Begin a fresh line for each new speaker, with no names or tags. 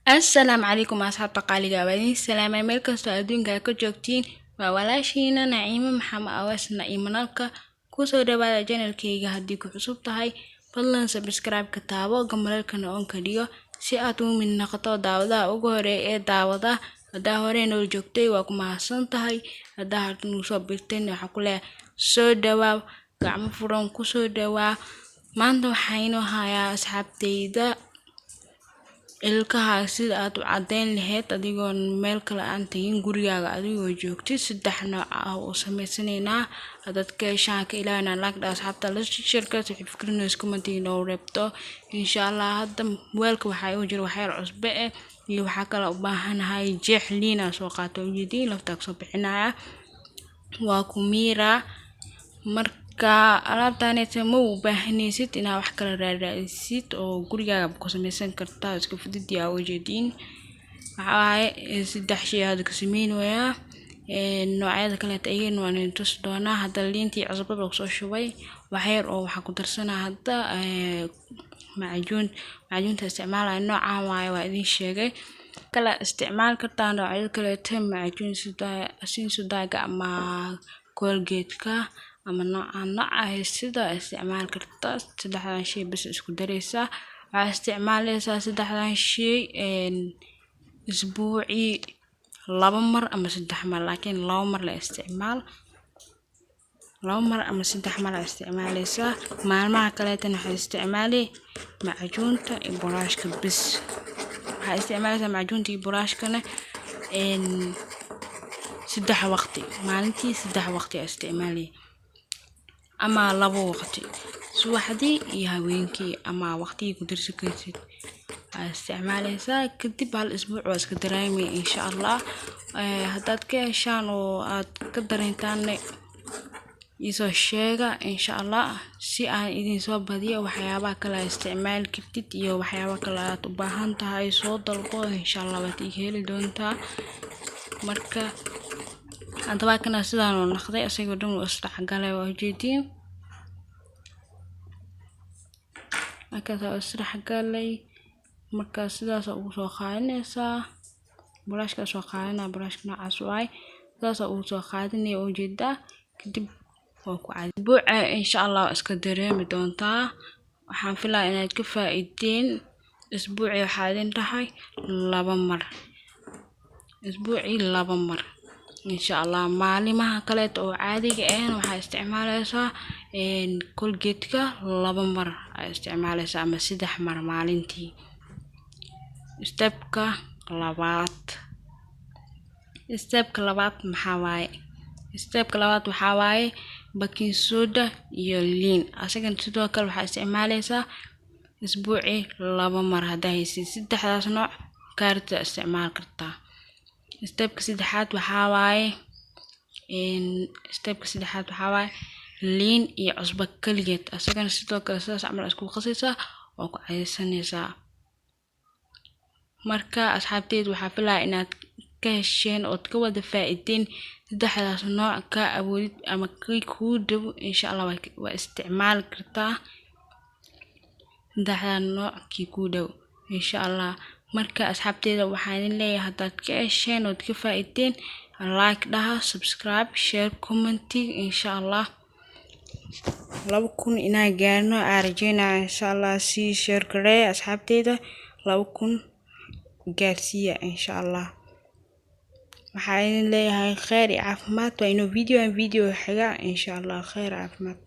السلام عليكم أصحاب قالي قوانين السلام عليكم سعدون كاكو جوكتين ووالاشينا نعيمة محمد أواس نعيمة نالكا كوسو دوالا جانل كيغا هديكو حسوب تهي فضلن سبسكرايب كتابو قمرالك نعون كديو سيئاتو من نقطو داودا وغوري ايه داودا هدا هوري نول جوكتي واكو محسن تهي هدا هارتنو سو بيرتين وحاكولا سو دواو قعم فرون كوسو دواو maanta waxaynu hayaa asxaabteyda ilkaha sida aad u cadeyn lahayd adigoo meel kale aan tagin gurigaaga adigoo joogtid saddex nooc ah oo sameysanaynaa dadka shaanka ilaahna laagda asxaabta la shirkad wixii fikrinaysa commenting oo reebto insha Allah hadda weelka waxa uu jiro waxyar cusbe iyo waxa kale u baahanahay jeex liin soo qaato ujeedin lafta soo bixinaya waa ku miira marka alaabtaanaysa ma u baahanaysid inaad wax kala raadaysid oo gurigaaga ku sameysan kartaa iska fudud yaa ujeedin waxa saddex shay aad ka sameynaya noocyada kale ayeen waan tus doonaa hadda liintii cusbada oo soo shubay waxyar oo waxa ku darsanaa hadda maajuunta isticmaalaya noocan waa idin sheegay kala isticmaal kartaa noocyada kale maajuun sida ama Colgate-ka ama nooca sida isticmaal kartaa saddexdan shay bas isku dareysa waxa isticmaalaysa saddexdan shay isbuuci laba mar ama saddex mar laakiin laba mar la isticmaal laba mar ama saddex mar la isticmaalaysa maalmaha kale tan waxa isticmaalay maajuunta iyo buraashka bas waxa isticmaalaysa maajuunta iyo buraashkana saddex waqti maalintii saddex waqti isticmaalay ama labo waqti subaxdii iyo habeenkii ama waqtiga ku darsan kartid isticmaalaysa kadib hal isbuuc waa iska dareemay insha Allah haddaad ka heshaan oo aad ka dareentaan isoo sheega insha Allah si aan idin soo badiyo waxyaabaha kala isticmaal kartid iyo waxyaabaha kala aad u baahan tahay soo dalbo insha Allah waad iga heli doontaa marka hadaba kana sidaan oo naqday asagoo dhan oo isdhaxgalay waa ujeedin akada isdhaxgalay marka sidaas ugu soo qaadanaysa buraashka soo qaadana buraashka noocaas waay sidaas ugu soo qaadanay ujeeda kadib waa ku cadbuuca insha Allah iska dareemi doontaa waxaan filayaa inaad ka faa'iideen isbuuci waxa idin tahay laba mar isbuuci laba mar insha Allah maalimaha kale oo caadiga ah waxa isticmaalaysa Colgate-ka laba mar isticmaalaysa ama saddex mar maalintii step-ka labaad waxa waaye baking soda iyo liin asagan sidoo kale waxa isticmaalaysa isbuuci laba mar hadaa haysid saddexdaas nooc kaarta isticmaal kartaa step-ka saddexaad waxa waaye liin iyo cusbo kaligeed asagana sidoo kale sidaas amal isku qasaysa oo ku caysanaysa marka asxaabteedu waxa filayaa inaad ka hesheen oo ka wada faa'iideen saddexdaas nooc ka awoodid ama ku dhow insha Allah waa isticmaal kartaa saddexdan nooc ku dhow insha Allah marka asxaabteeda waxaan leeyahay haddaad ka hesheen oo ka faa'iideen like dhaha subscribe share comment insha Allah 2000 inaan gaarno arjayna insha Allah si share garee asxaabteeda 2000 gaarsiya insha Allah waxaan leeyahay khayr iyo caafimaad waa inoo video xiga insha Allah khayr caafimaad